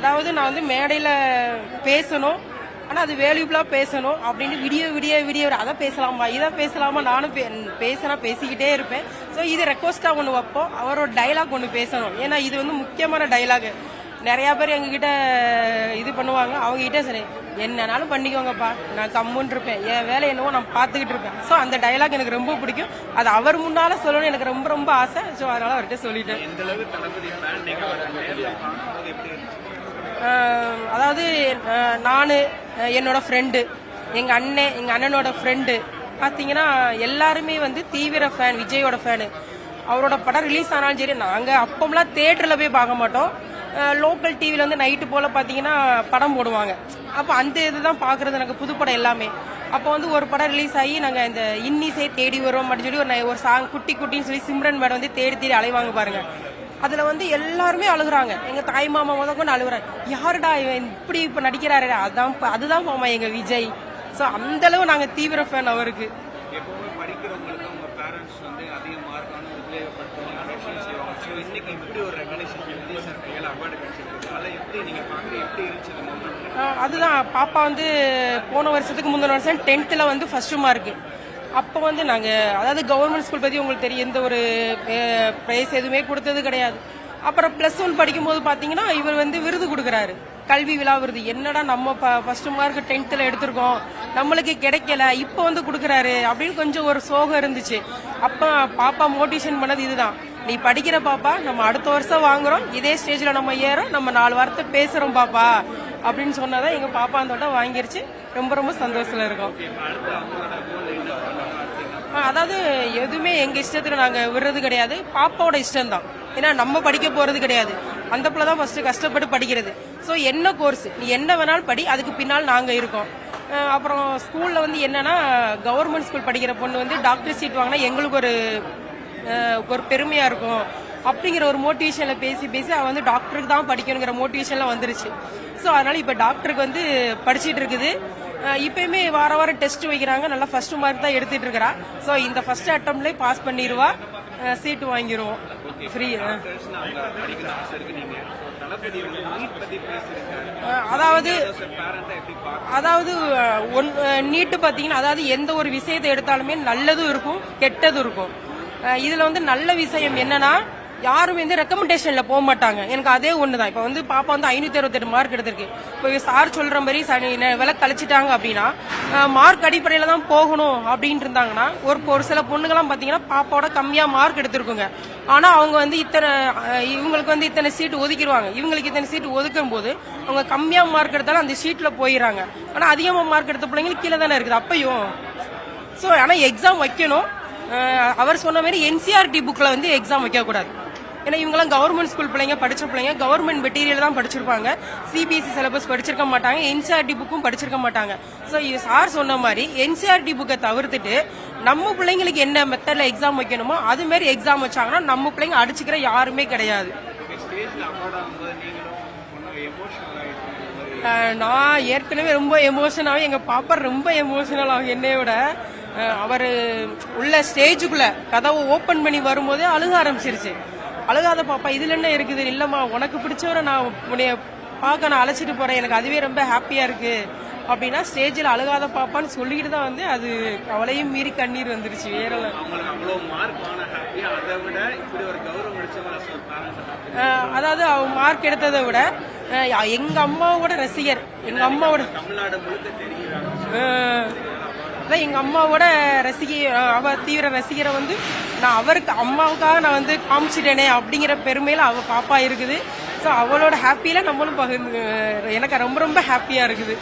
அதாவது நான் வந்து மேடையில் பேசணும், ஆனால் அது வேல்யூபிளாக பேசணும் அப்படின்னு விடிய அதை பேசலாமா இதை பேசலாமா நானும் பேசிக்கிட்டே இருப்பேன். ஸோ இது ரெக்வஸ்ட்டாக ஒன்று வைப்போம், அவரோட டைலாக் ஒன்று பேசணும். ஏன்னா இது வந்து முக்கியமான டைலாக். நிறையா பேர் எங்ககிட்ட இது பண்ணுவாங்க, அவங்ககிட்ட சரி என்னன்னாலும் பண்ணிக்கோங்கப்பா, நான் கம்முன்னு இருப்பேன், என் வேலை என்னவோ நான் பார்த்துக்கிட்டு இருப்பேன். ஸோ அந்த டைலாக் எனக்கு ரொம்ப பிடிக்கும், அது அவர் முன்னால சொல்லணும்னு எனக்கு ரொம்ப ரொம்ப ஆசை. ஸோ அதனால அவர்கிட்ட சொல்லிட்டேன். அதாவது நான், என்னோட ஃப்ரெண்டு, எங்கள் அண்ணனோட ஃப்ரெண்டு பார்த்தீங்கன்னா எல்லாருமே வந்து தீவிர ஃபேன், விஜயோட ஃபேனு. அவரோட படம் ரிலீஸ் ஆனாலும் சரி, நாங்கள் அப்போம்லாம் தேட்டரில் போய் பார்க்க மாட்டோம், லோக்கல் டிவியில் வந்து நைட்டு போல் பார்த்தீங்கன்னா படம் போடுவாங்க. அப்போ அந்த இதுதான் பார்க்குறது எனக்கு புதுப்படம் எல்லாமே. அப்போ வந்து ஒரு படம் ரிலீஸ் ஆகி நாங்கள் இந்த இன்னிசை தேடி வரோம் அப்படின்னு சொல்லி ஒரு சாங் குட்டின்னு சொல்லி சிம்ரன் மேடம் வந்து தேடி அலைவாங்க பாருங்க. அதில் வந்து எல்லாருமே அழுகுறாங்க, எங்கள் தாய் மாமா கொண்டு அழுகுறாங்க, யாருடா இவன் இப்படி இப்போ நடிக்கிறாரு, அதுதான் மாமா எங்கள் விஜய். ஸோ அந்த அளவு நாங்கள் தீவிர ஃபேன் அவருக்கு. அதுதான் பாப்பா வந்து போன வருஷத்துக்கு முந்தின வருஷம் 10th வந்து ஃபர்ஸ்ட் மார்க்கு. அப்போ வந்து நாங்கள் அதாவது கவர்மெண்ட் ஸ்கூல் பற்றி உங்களுக்கு தெரியும், எந்த ஒரு ப்ரைஸ் எதுவுமே கொடுத்தது கிடையாது. அப்புறம் +1 படிக்கும்போது பார்த்தீங்கன்னா இவர் வந்து விருது கொடுக்குறாரு, கல்வி விழா விருது. என்னடா நம்ம ஃபர்ஸ்ட் மார்க் 10th எடுத்திருக்கோம், நம்மளுக்கு கிடைக்கல, இப்போ வந்து கொடுக்குறாரு அப்படின்னு கொஞ்சம் ஒரு சோகம் இருந்துச்சு. அப்போ பாப்பா மோட்டிவேஷன் பண்ணது இதுதான், நீ படிக்கிற பாப்பா, நம்ம அடுத்த வருஷம் வாங்குறோம், இதே ஸ்டேஜில் நம்ம ஏறோம், நம்ம 4 வார்த்தை பேசுகிறோம் பாப்பா அப்படின்னு சொன்னாதான் எங்கள் பாப்பா அந்த வட்டம் வாங்கிருச்சு. ரொம்ப ரொம்ப சந்தோஷத்தில் இருக்கோம். அதாவது எதுவுமே எங்கள் இஷ்டத்துக்கு நாங்கள் விடுறது கிடையாது, பாப்பாவோட இஷ்டம்தான். ஏன்னா நம்ம படிக்க போகிறது கிடையாது, அந்த பிள்ளை தான் ஃபர்ஸ்ட் கஷ்டப்பட்டு படிக்கிறது. ஸோ என்ன கோர்ஸ் நீ என்ன வேணாலும் படி, அதுக்கு பின்னால் நாங்கள் இருக்கோம். அப்புறம் ஸ்கூலில் வந்து என்னன்னா, கவர்மெண்ட் ஸ்கூல் படிக்கிற பொண்ணு வந்து டாக்டர் சீட் வாங்கினா எங்களுக்கு ஒரு பெருமையாக இருக்கும் அப்படிங்கிற ஒரு மோட்டிவேஷனில் பேசி அவள் வந்து டாக்டருக்கு தான் படிக்கணுங்கிற மோட்டிவேஷன்லாம் வந்துருச்சு. ஸோ அதனால் இப்போ டாக்டருக்கு வந்து படிச்சுட்டு இருக்குது. இப்பயுமே வாரம் டெஸ்ட் வைக்கிறாங்க, நல்லா ஃபர்ஸ்ட் மார்க் தான் எடுத்துட்டு இருக்கிறா. ஸோ இந்த ஃபர்ஸ்ட் அட்டம்ப்ட்லேயே பாஸ் பண்ணிடுவா, சீட்டு வாங்கிடுவோம் ஃப்ரீ. அதாவது நீட்டு பார்த்தீங்கன்னா, அதாவது எந்த ஒரு விஷயத்தை எடுத்தாலுமே நல்லதும் இருக்கும் கெட்டதும் இருக்கும். இதுல வந்து நல்ல விஷயம் என்னன்னா, யாரும் வந்து ரெக்கமெண்டேஷன்ல போக மாட்டாங்க. எனக்கு அதே ஒண்ணுதான். இப்ப வந்து பாப்பா வந்து 568 மார்க் எடுத்திருக்கு. இப்போ சார் சொல்ற மாதிரி விலை கழிச்சிட்டாங்க அப்படின்னா மார்க் அடிப்படையில தான் போகணும் அப்படின்னு இருந்தாங்கன்னா, ஒரு சில பொண்ணுங்கெல்லாம் பாத்தீங்கன்னா பாப்பாவோட கம்மியா மார்க் எடுத்திருக்குங்க. ஆனா அவங்க வந்து இவங்களுக்கு வந்து இத்தனை சீட்டு ஒதுக்கிடுவாங்க, இவங்களுக்கு இத்தனை சீட்டு ஒதுக்கும் போது அவங்க கம்மியா மார்க் எடுத்தாலும் அந்த சீட்ல போயிடறாங்க. ஆனா அதிகமா மார்க் எடுத்த பிள்ளைங்களுக்கு கீழே தானே இருக்குது அப்பயும். ஸோ ஆனா எக்ஸாம் வைக்கணும். அவர் சொன்ன மாதிரி என்சிஆர்டி புக்ல வந்து எக்ஸாம் வைக்க கூடாது. ஏன்னா இவங்கெல்லாம் கவர்மெண்ட் ஸ்கூல் பிள்ளைங்க, படிச்ச பிள்ளைங்க, கவர்மெண்ட் மெட்டீரியல் தான் படிச்சிருப்பாங்க, சிபிஎஸ்சி சிலபஸ் படிச்சிருக்க மாட்டாங்க, என்சிஆர்டி புக்கும் படிச்சிருக்க மாட்டாங்க. ஸோ சார் சொன்ன மாதிரி என்சிஆர்டி புக்கை தவிர்த்துட்டு நம்ம பிள்ளைங்களுக்கு என்ன மெத்தட்ல எக்ஸாம் வைக்கணுமோ அது மாதிரி எக்ஸாம் வச்சாங்கன்னா நம்ம பிள்ளைங்க அடிச்சுக்கிற யாருமே கிடையாது. நான் ஏற்கனவே ரொம்ப எமோஷனாகவும் எங்க பாப்பா ரொம்ப எமோஷனல் ஆகும் என்னையோட. அவர் உள்ள ஸ்டேஜுக்குள்ள கதவை ஓபன் பண்ணி வரும்போதே அழுக ஆரம்பிச்சிருச்சு. அழுகாத பாப்பா, இதுல என்ன இருக்குது, இல்லம்மா உனக்கு பிடிச்சவரை நான் உன்னைய பார்க்க நான் அழைச்சிட்டு போறேன், எனக்கு அதுவே ரொம்ப ஹாப்பியா இருக்கு அப்படின்னா ஸ்டேஜில் அழுகாத பாப்பான்னு சொல்லிக்கிட்டு தான் வந்து அது அவளையும் மீறி கண்ணீர் வந்துருச்சு. அதாவது அவன் மார்க் எடுத்ததை விட எங்க அம்மாவோட ரசிகர், எங்க அம்மாவோட எங்க அம்மாவோட அவ தீவிர ரசிகரை வந்து நான் அவருக்கு அம்மாவுக்காக நான் வந்து காமிச்சிட்டேனே அப்படிங்கிற பெருமையில அவ பாப்பா இருக்குது. ஸோ அவளோட ஹாப்பியில நம்மளும் எனக்கு ரொம்ப ரொம்ப ஹாப்பியா இருக்குது.